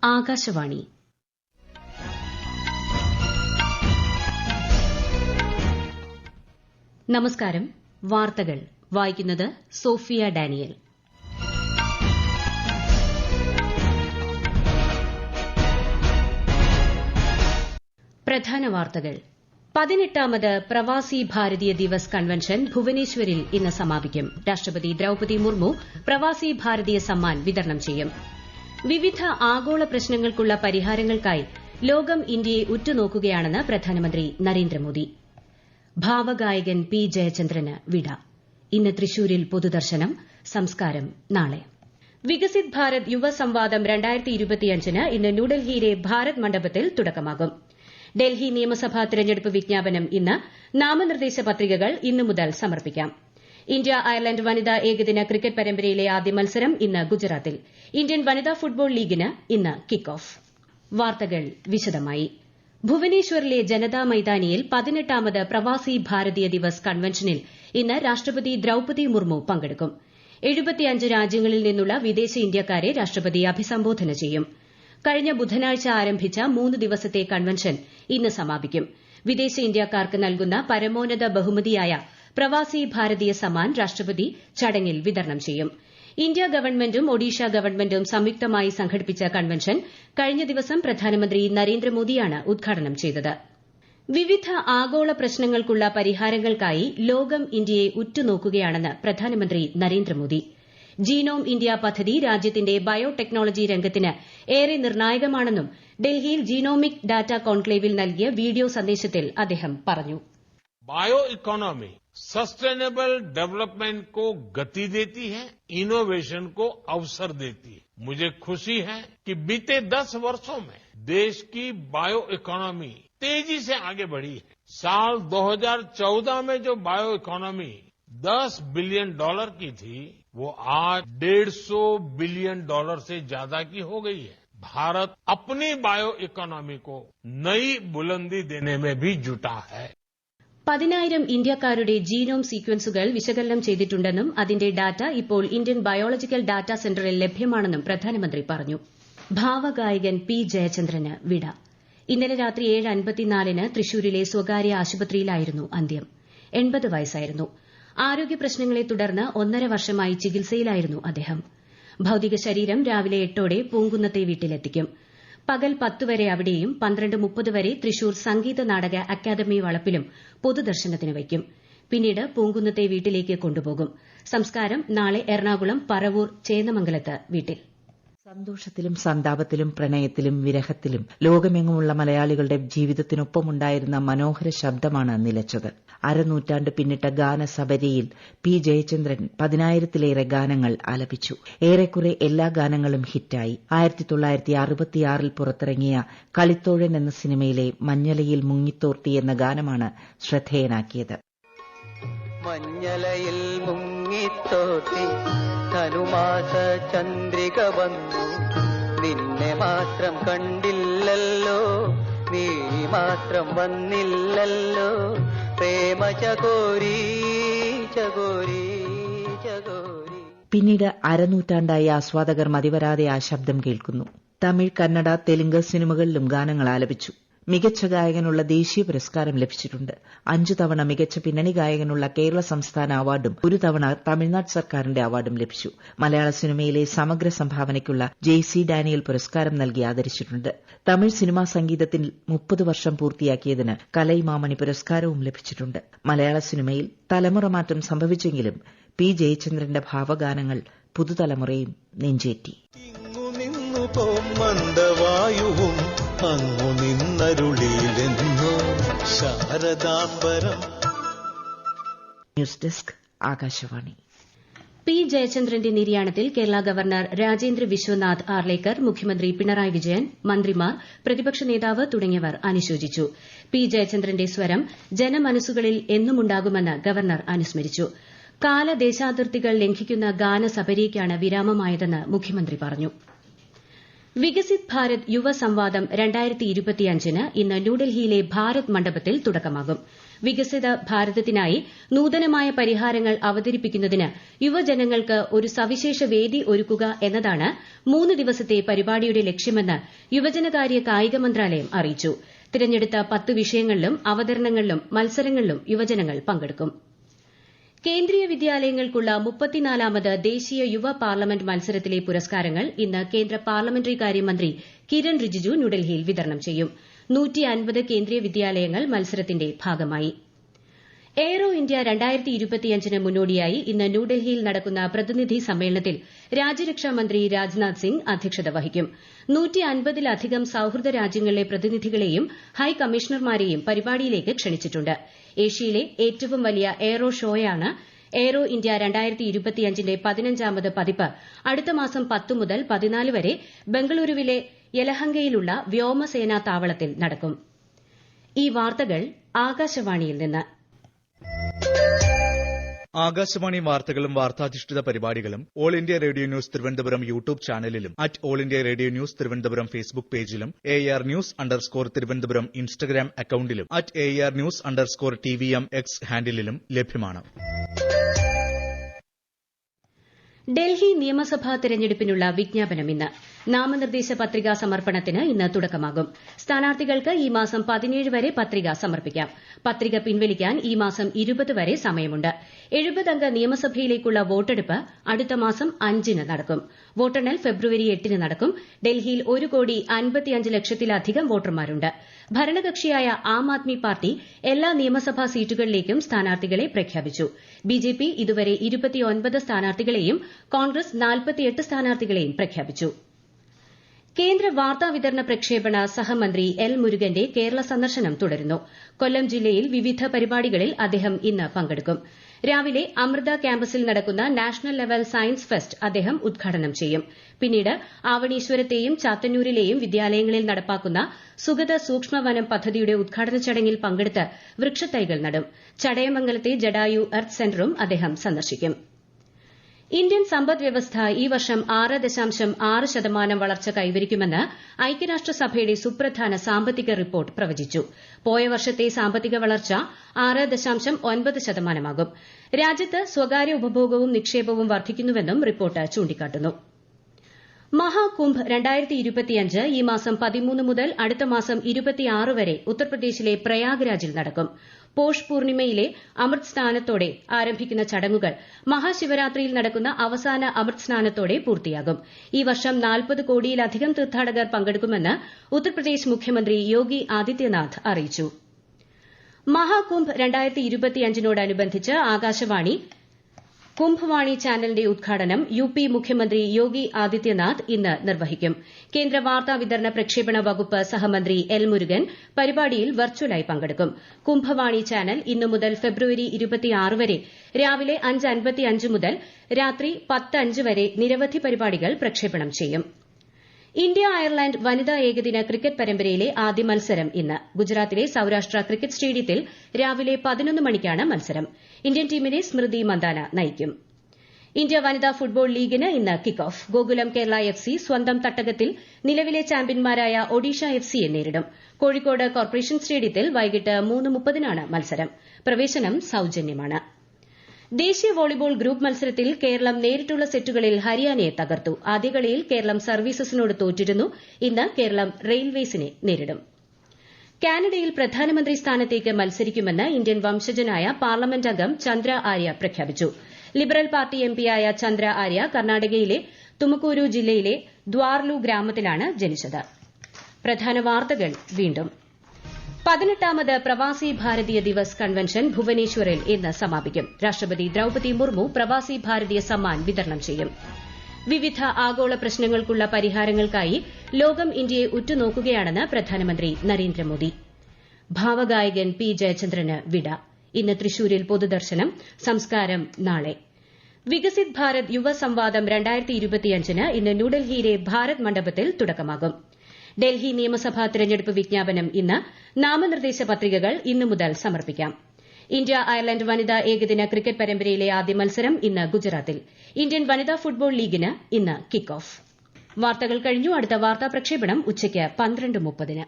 ആകാശവാണി. നമസ്കാരം. വാർത്തകൾ വായിക്കുന്നത് സോഫിയ ഡാനിയൽ. പ്രധാന വാർത്തകൾ. 18ാമത് പ്രവാസി ഭാരതീയ ദിവസ് കൺവെൻഷൻ ഭുവനേശ്വരിൽ ഇന്ന് സമാപിക്കും. രാഷ്ട്രപതി ദ്രൌപദി മുർമു പ്രവാസി ഭാരതീയ സമ്മാൻ വിതരണം ചെയ്യും. വിവിധ ആഗോള പ്രശ്നങ്ങൾക്കുള്ള പരിഹാരങ്ങൾക്കായി ലോകം ഇന്ത്യയെ ഉറ്റുനോക്കുകയാണെന്ന് പ്രധാനമന്ത്രി നരേന്ദ്രമോദി. ഭാവഗായകൻ പി ജയചന്ദ്രന് വിട. ഇന്ന് തൃശൂരിൽ പൊതുദർശനം. സംസ്കാരം നാളെ. വികസിത് ഭാരത് യുവ സംവാദം 2025 ഇന്ന് ന്യൂഡൽഹിയിലെ ഭാരത് മണ്ഡപത്തിൽ തുടക്കമാകും. ഡൽഹി നിയമസഭാ തെരഞ്ഞെടുപ്പ് വിജ്ഞാപനം ഇന്ന്. നാമനിർദ്ദേശ പത്രികകൾ ഇന്നു മുതൽ സമർപ്പിക്കാം. ഇന്ത്യ അയർലന്റ് വനിതാ ഏകദിന ക്രിക്കറ്റ് പരമ്പരയിലെ ആദ്യ മത്സരം ഇന്ന് ഗുജറാത്തിൽ. ഇന്ത്യൻ വനിതാ ഫുട്ബോൾ ലീഗിന് ഇന്ന് കിക്ക് ഓഫ്. വാർത്തകൾ വിശദമായി. ഭുവനേശ്വറിലെ ജനതാ മൈതാനിയിൽ 18ാമത് പ്രവാസി ഭാരതീയ ദിവസ് കൺവെൻഷനിൽ ഇന്ന് രാഷ്ട്രപതി ദ്രൌപദി മുർമു പങ്കെടുക്കും. 75 രാജ്യങ്ങളിൽ നിന്നുള്ള വിദേശ ഇന്ത്യക്കാരെ രാഷ്ട്രപതി അഭിസംബോധന ചെയ്യും. കഴിഞ്ഞ ബുധനാഴ്ച ആരംഭിച്ച 3 ദിവസത്തെ കൺവെൻഷൻ ഇന്ന് സമാപിക്കും. വിദേശ ഇന്ത്യക്കാർക്ക് നൽകുന്ന പരമോന്നത ബഹുമതിയായ പ്രവാസി ഭാരതീയ സമ്മാൻ രാഷ്ട്രപതി ചടങ്ങിൽ വിതരണം ചെയ്യും. ഇന്ത്യ ഗവൺമെന്റും ഒഡീഷ ഗവൺമെന്റും സംയുക്തമായി സംഘടിപ്പിച്ച കൺവെൻഷൻ കഴിഞ്ഞ ദിവസം പ്രധാനമന്ത്രി നരേന്ദ്രമോദിയാണ് ഉദ്ഘാടനം ചെയ്തത്. വിവിധ ആഗോള പ്രശ്നങ്ങൾക്കുള്ള പരിഹാരങ്ങൾക്കായി ലോകം ഇന്ത്യയെ ഉറ്റുനോക്കുകയാണെന്ന് പ്രധാനമന്ത്രി നരേന്ദ്രമോദി. ജീനോം ഇന്ത്യ പദ്ധതി രാജ്യത്തിന്റെ ബയോടെക്നോളജി രംഗത്തിന് ഏറെ നിർണായകമാണെന്നും ഡൽഹിയിൽ ജീനോമിക് ഡാറ്റ കോൺക്ലേവിൽ നൽകിയ വീഡിയോ സന്ദേശത്തിൽ അദ്ദേഹം പറഞ്ഞു. बायो इकोनॉमी सस्टेनेबल डेवलपमेंट को गति देती है, इनोवेशन को अवसर देती है. मुझे खुशी है कि बीते 10 वर्षों में देश की बायो इकोनॉमी तेजी से आगे बढ़ी है. साल 2014 में जो बायो इकोनॉमी $10 बिलियन की थी, वो आज $150 बिलियन से ज्यादा की हो गई है. भारत अपनी बायो इकोनॉमी को नई बुलंदी देने में भी जुटा है. 10,000 ഇന്ത്യക്കാരുടെ ജീനോം സീക്വൻസുകൾ വിശകലനം ചെയ്തിട്ടുണ്ടെന്നും അതിന്റെ ഡാറ്റ ഇപ്പോൾ ഇന്ത്യൻ ബയോളജിക്കൽ ഡാറ്റാ സെന്ററിൽ ലഭ്യമാണെന്നും പ്രധാനമന്ത്രി പറഞ്ഞു. ഭാവഗായകൻ പി ജയചന്ദ്രന് വിട. ഇന്നലെ രാത്രി 7:54 തൃശൂരിലെ സ്വകാര്യ ആശുപത്രിയിലായിരുന്നു അന്ത്യം. 80 വയസ്സായിരുന്നു. ആരോഗ്യ പ്രശ്നങ്ങളെ തുടർന്ന് 1.5 വർഷമായി ചികിത്സയിലായിരുന്നു അദ്ദേഹം. ഭൌതിക ശരീരം രാവിലെ 8ഓടെ പൂങ്കുന്നത്തെ വീട്ടിലെത്തിക്കും. പകൽ 10 വരെ അവിടെയും 12:30 വരെ തൃശൂർ സംഗീത നാടക അക്കാദമി വളപ്പിലും പൊതുദർശനത്തിന് വയ്ക്കും. പിന്നീട് പൂങ്കുന്നത്തെ വീട്ടിലേക്ക് കൊണ്ടുപോകും. സംസ്കാരം നാളെ എറണാകുളം പറവൂർ ചേന്നമംഗലത്ത് വീട്ടിൽ. സന്തോഷത്തിലും സന്താപത്തിലും പ്രണയത്തിലും വിരഹത്തിലും ലോകമെങ്ങുമുള്ള മലയാളികളുടെ ജീവിതത്തിനൊപ്പമുണ്ടായിരുന്ന മനോഹര ശബ്ദമാണ് നിലച്ചത്. അരനൂറ്റാണ്ട് പിന്നിട്ട ഗാനസബരിയിൽ പി ജയചന്ദ്രൻ 10,000-ലേറെ ഗാനങ്ങൾ ആലപിച്ചു. ഏറെക്കുറെ എല്ലാ ഗാനങ്ങളും ഹിറ്റായി. 1966 പുറത്തിറങ്ങിയ കളിത്തോഴൻ എന്ന സിനിമയിലെ മഞ്ഞലയിൽ മുങ്ങിത്തോർത്തി എന്ന ഗാനമാണ് ശ്രദ്ധേയനാക്കിയത്. മഞ്ഞലയിൽ മുങ്ങിത്തോർത്തി ധനുമാസ ചന്ദ്രിക വന്നു, നിന്നെ മാത്രം കണ്ടില്ലല്ലോ, നീ മാത്രം വന്നില്ലല്ലോ, പ്രേമ ചകോരി ചകോരി ചകോരി. പിന്നീട് അരനൂറ്റാണ്ടായി ആസ്വാദകർ മതിവരാതെ ആ ശബ്ദം കേൾക്കുന്നു. തമിഴ്, കന്നഡ, തെലുങ്ക് സിനിമകളിലും ഗാനങ്ങൾ ആലപിച്ചു. മികച്ച ഗായകനുള്ള ദേശീയ പുരസ്കാരം ലഭിച്ചിട്ടുണ്ട്. 5 തവണ മികച്ച പിന്നണി ഗായകനുള്ള കേരള സംസ്ഥാന അവാർഡും 1 തവണ തമിഴ്നാട് സർക്കാരിന്റെ അവാർഡും ലഭിച്ചു. മലയാള സിനിമയിലെ സമഗ്ര സംഭാവനയ്ക്കുള്ള JC ഡാനിയൽ പുരസ്കാരം നൽകി ആദരിച്ചിട്ടുണ്ട്. തമിഴ് സിനിമാ സംഗീതത്തിൽ 30 വർഷം പൂർത്തിയാക്കിയതിന് കലൈമാമണി പുരസ്കാരവും ലഭിച്ചിട്ടുണ്ട്. മലയാള സിനിമയിൽ തലമുറ മാറ്റം സംഭവിച്ചെങ്കിലും പി ജയചന്ദ്രന്റെ ഭാവഗാനങ്ങൾ പുതുതലമുറയും നെഞ്ചേറ്റി. അങ്ങു നിന്നരുളിയിലെന്നോ ശാരദാംബരം. News desk Akashvani. പി ജയചന്ദ്രന്റെ നിര്യാണത്തിൽ കേരള ഗവർണർ രാജേന്ദ്ര വിശ്വനാഥ് ആർലേക്കർ, മുഖ്യമന്ത്രി പിണറായി വിജയൻ, മന്ത്രിമാർ, പ്രതിപക്ഷ നേതാവ് തുടങ്ങിയവർ അനുശോചിച്ചു. പി ജയചന്ദ്രന്റെ സ്വരം ജനമനസ്സുകളിൽ എന്നുമുണ്ടാകുമെന്ന് ഗവർണർ അനുസ്മരിച്ചു. കാലദേശാതിർത്തികൾ ലംഘിക്കുന്ന ഗാനസബരിക്കാണ് വിരാമമായതെന്ന് മുഖ്യമന്ത്രി പറഞ്ഞു. വികസിത് ഭാരത് യുവ സംവാദം 2025 ഇന്ന് ന്യൂഡൽഹിയിലെ ഭാരത് മണ്ഡപത്തിൽ തുടക്കമാകും. വികസിത ഭാരതത്തിനായി നൂതനമായ പരിഹാരങ്ങൾ അവതരിപ്പിക്കുന്നതിന് യുവജനങ്ങൾക്ക് ഒരു സവിശേഷ വേദി ഒരുക്കുക എന്നതാണ് 3 ദിവസത്തെ പരിപാടിയുടെ ലക്ഷ്യമെന്ന് യുവജനകാര്യ കായിക മന്ത്രാലയം അറിയിച്ചു. തിരഞ്ഞെടുത്ത 10 വിഷയങ്ങളിലും അവതരണങ്ങളിലും മത്സരങ്ങളിലും യുവജനങ്ങൾ പങ്കെടുക്കും. കേന്ദ്രീയ വിദ്യാലയങ്ങൾക്കുള്ള 34ാമത് ദേശീയ യുവ പാർലമെന്റ് മത്സരത്തിലെ പുരസ്കാരങ്ങൾ ഇന്ന് കേന്ദ്ര പാർലമെന്ററി കാര്യമന്ത്രി കിരൺ റിജിജു ന്യൂഡൽഹിയിൽ വിതരണം ചെയ്യും. 150 കേന്ദ്രീയ വിദ്യാലയങ്ങൾ മത്സരത്തിന്റെ ഭാഗമായി. എയ്റോ ഇന്ത്യ 2025 മുന്നോടിയായി ഇന്ന് ന്യൂഡൽഹിയിൽ നടക്കുന്ന പ്രതിനിധി സമ്മേളനത്തിൽ രാജ്യരക്ഷാമന്ത്രി രാജ്നാഥ് സിംഗ് അധ്യക്ഷത വഹിക്കും. 150-ലധികം സൌഹൃദ രാജ്യങ്ങളിലെ പ്രതിനിധികളെയും ഹൈക്കമ്മീഷണർമാരെയും പരിപാടിയിലേക്ക് ക്ഷണിച്ചിട്ടുണ്ട്. ഏഷ്യയിലെ ഏറ്റവും വലിയ എയ്റോ ഷോയാണ് എയ്റോ ഇന്ത്യ 2025ന്റെ 15ാമത് പതിപ്പ് അടുത്ത മാസം 10 മുതൽ 14 വരെ ബംഗളൂരുവിലെ യലഹങ്കയിലുള്ള വ്യോമസേനാ താവളത്തിൽ നടക്കും. ഈ വാർത്തകൾ ആകാശവാണിയിൽ നിന്ന്. ആകാശവാണി വാർത്തകളും വാർത്താധിഷ്ഠിത പരിപാടികളും all India radio news Thiruvananthapuram YouTube ചാനലിലും all India radio news Thiruvananthapuram Facebook പേജിലും AR News_ തിരുവനന്തപുരം ഇൻസ്റ്റഗ്രാം അക്കൌണ്ടിലും AR News_TVM X ഹാൻഡിലും ലഭ്യമാണ്. ഡൽഹി നിയമസഭാ തെരഞ്ഞെടുപ്പിനുള്ള വിജ്ഞാപനം ഇന്ന്. നാമനിർദ്ദേശ പത്രികാ സമർപ്പണത്തിന് ഇന്ന് തുടക്കമാകും. സ്ഥാനാർത്ഥികൾക്ക് ഈ മാസം 17 വരെ പത്രിക സമർപ്പിക്കാം. പത്രിക പിൻവലിക്കാൻ ഈ മാസം 20 വരെ സമയമുണ്ട്. 70-അംഗ നിയമസഭയിലേക്കുള്ള വോട്ടെടുപ്പ് അടുത്ത മാസം 5-ന് നടക്കും. വോട്ടെണ്ണൽ ഫെബ്രുവരി 8-ന് നടക്കും. ഡൽഹിയിൽ 1,55,00,000-ലധികം വോട്ടർമാരുണ്ട്. ഭരണകക്ഷിയായ ആം ആദ്മി പാർട്ടി എല്ലാ നിയമസഭാ സീറ്റുകളിലേക്കും സ്ഥാനാർത്ഥികളെ പ്രഖ്യാപിച്ചു. ബിജെപി ഇതുവരെ 29 സ്ഥാനാർത്ഥികളെയും കോൺഗ്രസ് 48 സ്ഥാനാർത്ഥികളെയും പ്രഖ്യാപിച്ചു. കേന്ദ്ര വാർത്താവിതരണ പ്രക്ഷേപണ സഹമന്ത്രി എൽ മുരുകന്റെ കേരള സന്ദർശനം തുടരുന്നു. കൊല്ലം ജില്ലയിൽ വിവിധ പരിപാടികളിൽ അദ്ദേഹം ഇന്ന് പങ്കെടുക്കും. രാവിലെ അമൃത ക്യാമ്പസിൽ നടക്കുന്ന നാഷണൽ ലെവൽ സയൻസ് ഫെസ്റ്റ് അദ്ദേഹം ഉദ്ഘാടനം ചെയ്യും. പിന്നീട് ആവണീശ്വരത്തെയും ചാത്തന്നൂരിലെയും വിദ്യാലയങ്ങളിൽ നടപ്പാക്കുന്ന സുഗത സൂക്ഷ്മവനം പദ്ധതിയുടെ ഉദ്ഘാടന ചടങ്ങിൽ പങ്കെടുത്ത് വൃക്ഷത്തൈകൾ നടും. ചടയമംഗലത്തെ ജഡായു എർത്ത് സെന്ററും അദ്ദേഹം സന്ദർശിക്കും. ഇന്ത്യൻ സമ്പദ്വ്യവസ്ഥ ഈ വർഷം 6.6% വളർച്ച കൈവരിക്കുമെന്ന് ഐക്യരാഷ്ട്രസഭയുടെ സുപ്രധാന സാമ്പത്തിക റിപ്പോർട്ട് പ്രവചിച്ചു. പോയ വർഷത്തെ സാമ്പത്തിക വളർച്ച 6.9%. രാജ്യത്ത് സ്വകാര്യ ഉപഭോഗവും നിക്ഷേപവും വർദ്ധിക്കുന്നുവെന്നും റിപ്പോർട്ട് ചൂണ്ടിക്കാട്ടുന്നു. മഹാകുംഭ് 2025 ഈ മാസം 13 മുതൽ അടുത്ത മാസം 26 വരെ ഉത്തർപ്രദേശിലെ പ്രയാഗ്രാജിൽ നടക്കും. പോഷ് പൂർണിമയിലെ അമൃത് സ്നാനത്തോടെ ആരംഭിക്കുന്ന ചടങ്ങുകൾ മഹാശിവരാത്രിയിൽ നടക്കുന്ന അവസാന അമൃത് സ്നാനത്തോടെ പൂർത്തിയാകും. ഈ വർഷം 40 കോടിയിലധികം തീർത്ഥാടകർ പങ്കെടുക്കുമെന്ന് ഉത്തർപ്രദേശ് മുഖ്യമന്ത്രി യോഗി ആദിത്യനാഥ് അറിയിച്ചു. മഹാകുംഭ് 2025നോടനുബന്ധിച്ച് ആകാശവാണി കുംഭ്വാണി ചാനലിന്റെ ഉദ്ഘാടനം UP മുഖ്യമന്ത്രി യോഗി ആദിത്യനാഥ് ഇന്ന് നിർവഹിക്കും. കേന്ദ്ര വാർത്താവിതരണ പ്രക്ഷേപണ വകുപ്പ് സഹമന്ത്രി എൽ മുരുകൻ പരിപാടിയിൽ വെർച്വലായി പങ്കെടുക്കും. കുംഭവാണി ചാനൽ ഇന്നു മുതൽ ഫെബ്രുവരി 26 വരെ രാവിലെ 5:55 മുതൽ രാത്രി 10:05 വരെ നിരവധി പരിപാടികൾ പ്രക്ഷേപണം ചെയ്യും. ഇന്ത്യ അയർലൻഡ് വനിതാ ഏകദിന ക്രിക്കറ്റ് പരമ്പരയിലെ ആദ്യ മത്സരം ഇന്ന്. ഗുജറാത്തിലെ സൌരാഷ്ട്ര ക്രിക്കറ്റ് സ്റ്റേഡിയത്തിൽ രാവിലെ 11 മണിക്കാണ് മത്സരം. ഇന്ത്യൻ ടീമിനെ സ്മൃതി മന്ദാന നയിക്കും. ഇന്ത്യ വനിതാ ഫുട്ബോൾ ലീഗിന് ഇന്ന് kick off. Gokulam Kerala FC സ്വന്തം തട്ടകത്തിൽ നിലവിലെ ചാമ്പ്യന്മാരായ ഒഡീഷ FCയെ നേരിടും. കോഴിക്കോട് കോർപ്പറേഷൻ സ്റ്റേഡിയത്തിൽ വൈകിട്ട് 3:30-നാണ് മത്സരം. പ്രവേശനം സൌജന്യമാണ്. ദേശീയ വോളിബോൾ ഗ്രൂപ്പ് മത്സരത്തിൽ കേരളം നേരിട്ടുള്ള സെറ്റുകളിൽ ഹരിയാനയെ തകർത്തു. ആദ്യ കളിയിൽ കേരളം സർവീസസിനോട് തോറ്റിരുന്നു. ഇന്ന് കേരളം റെയിൽവേസിനെ നേരിടും. കാനഡയിൽ പ്രധാനമന്ത്രി സ്ഥാനത്തേക്ക് മത്സരിക്കുമെന്ന് ഇന്ത്യൻ വംശജനായ പാർലമെന്റ് അംഗം ചന്ദ്ര ആര്യ പ്രഖ്യാപിച്ചു. ലിബറൽ പാർട്ടി എംപിയായ ചന്ദ്ര ആര്യ കർണാടകയിലെ തുമക്കൂരു ജില്ലയിലെ ദ്വാർലു ഗ്രാമത്തിലാണ് ജനിച്ചത്. പ്രധാന വാർത്തകൾ വീണ്ടും. 18ാമത് പ്രവാസി ഭാരതീയ ദിവസ് കൺവെൻഷൻ ഭുവനേശ്വറിൽ ഇന്ന് സമാപിക്കും. രാഷ്ട്രപതി ദ്രൌപതി മുർമു പ്രവാസി ഭാരതീയ സമ്മാൻ വിതരണം ചെയ്യും. വിവിധ ആഗോള പ്രശ്നങ്ങൾക്കുള്ള പരിഹാരങ്ങൾക്കായി ലോകം ഇന്ത്യയെ ഉറ്റുനോക്കുകയാണെന്ന് പ്രധാനമന്ത്രി നരേന്ദ്രമോദി. ഭാവഗായകൻ P. ജയചന്ദ്രന് വിട. ഇന്ന് തൃശൂരിൽ പൊതുദർശനം. സംസ്കാരം നാളെ. വികസിത് ഭാരത് യുവ സംവാദം 2025-ന് ഇന്ന് ന്യൂഡൽഹിയിലെ ഭാരത് മണ്ഡപത്തിൽ തുടക്കമാകും. ഡൽഹി നിയമസഭാ തെരഞ്ഞെടുപ്പ് വിജ്ഞാപനം ഇന്ന്. നാമനിർദ്ദേശ പത്രികകൾ ഇന്നു മുതൽ സമർപ്പിക്കാം. ഇന്ത്യ അയർലൻഡ് വനിതാ ഏകദിന ക്രിക്കറ്റ് പരമ്പരയിലെ ആദ്യ മത്സരം ഇന്ന് ഗുജറാത്തിൽ. ഇന്ത്യൻ വനിതാ ഫുട്ബോൾ ലീഗിന് ഇന്ന് കിക്ക് ഓഫ്. വാർത്തകൾ കഴിഞ്ഞു. അടുത്ത വാർത്താ പ്രക്ഷേപണം ഉച്ചയ്ക്ക് 12:30-ന്.